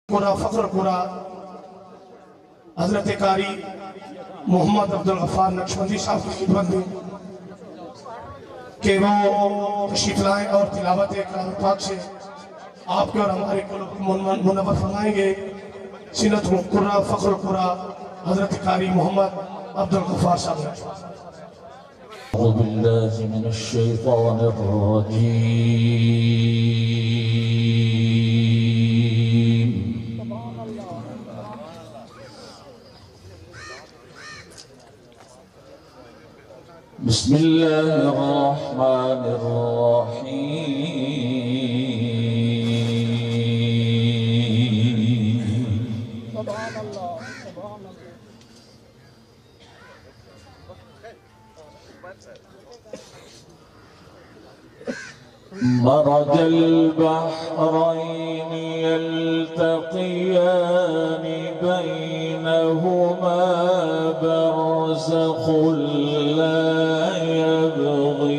पूरा फख्र पूरा हजरत कारी मोहम्मद अब्दुल गफ्फार नक्शबंदी साहब की खिदमत में कि वो तशरीफ लाएं और तिलावत कलाम पाक से आपके और हमारे मुनव्वर फरमाएंगे। सीनत पूरा फख्र पूरा हजरत कारी मोहम्मद अब्दुल गफ्फार साहब। अऊज़ु बिल्लाहि मिनश शैतानिर रजीम। बिस्मिल्लाहिर रहमानिर रहीम। मरज البحرين يلتقيان بينهما برزخ لا يبغيان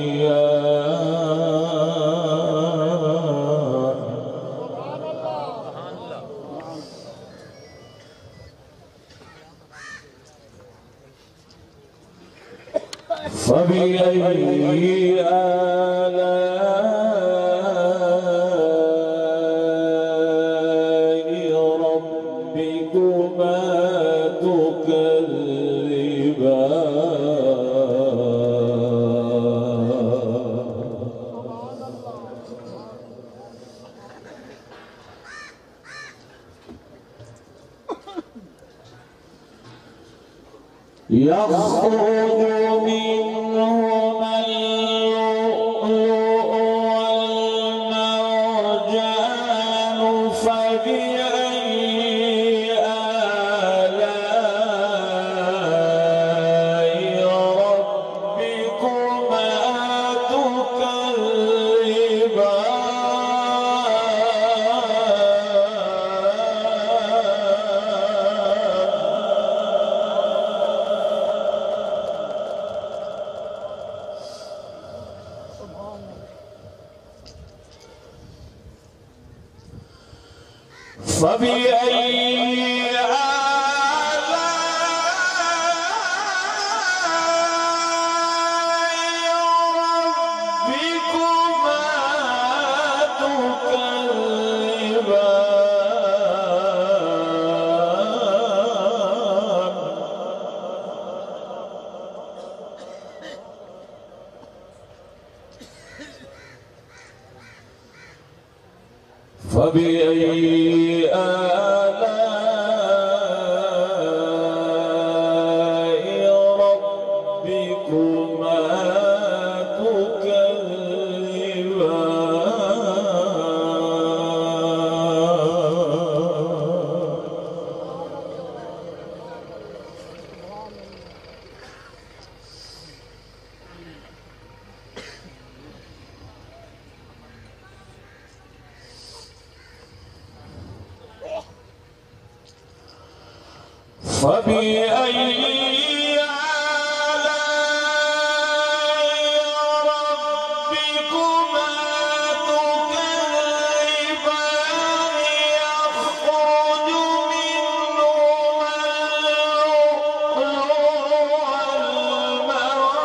فبأي آلاء ربكما تكذبان يخرج منهما اللؤلؤ والمرجان فبأي آلاء ربكما فبأي آلاء ربكما تكذبان فبأي آلاء ربكما تكذبان فبأي آلاء ربكما تكذبان يخرج منهما اللؤلؤ والمرجان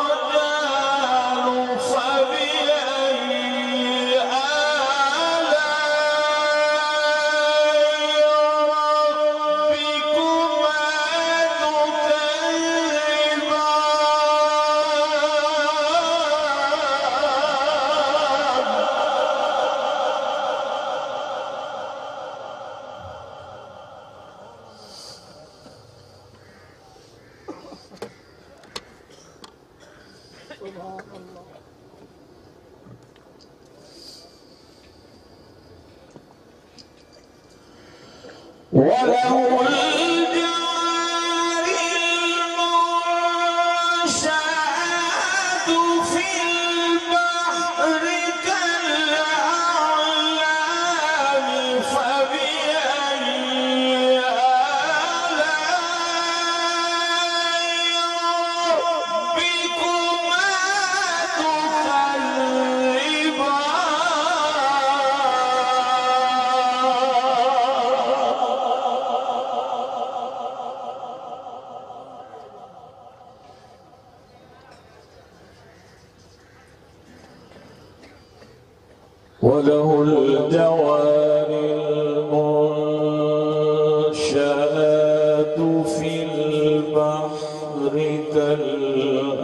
فبأي وله الجوار المنشآت في البحر كالأعلام فبأي آلاء ربكما تكذبان وله الجوار المنشآت في البحر كالأعلام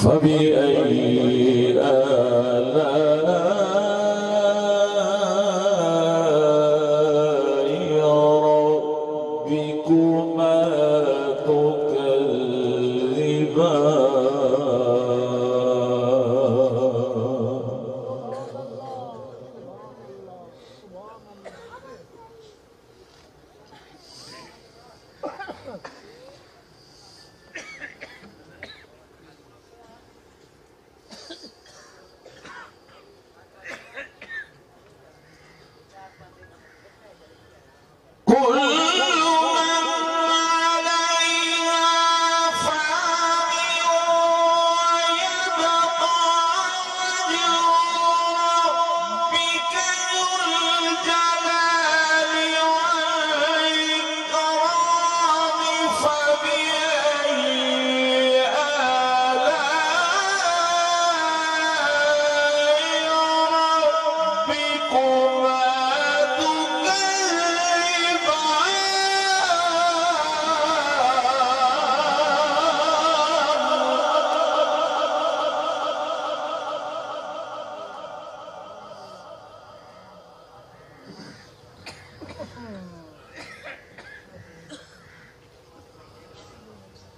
فبأي آلاء ربكما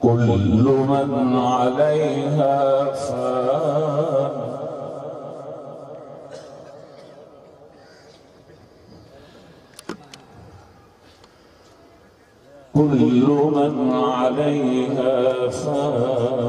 كل من عليها فان كل من عليها فان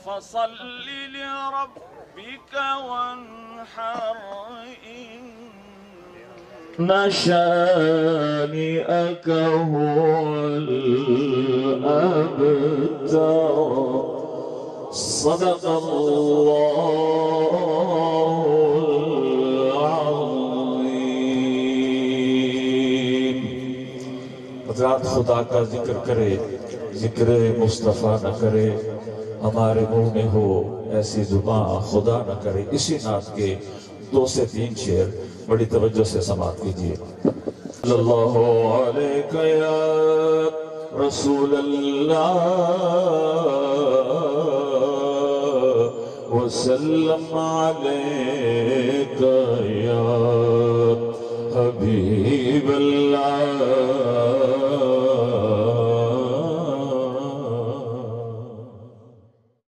فصل لربك وانحر إن شانئك هو الأبتر صدق الله العظيم. हज़रात खुदा का जिक्र करे, जिक्र मुस्तफ़ा न करे, हमारे मुंह में हो ऐसी जुबान खुदा न करे। इसी नात के 2 से 3 शेर बड़ी तवज्जो से समाअत कीजिए। सल्लल्लाहु अलैका या रसूल अल्लाह वसल्लम अलैका या हबीब अल्लाह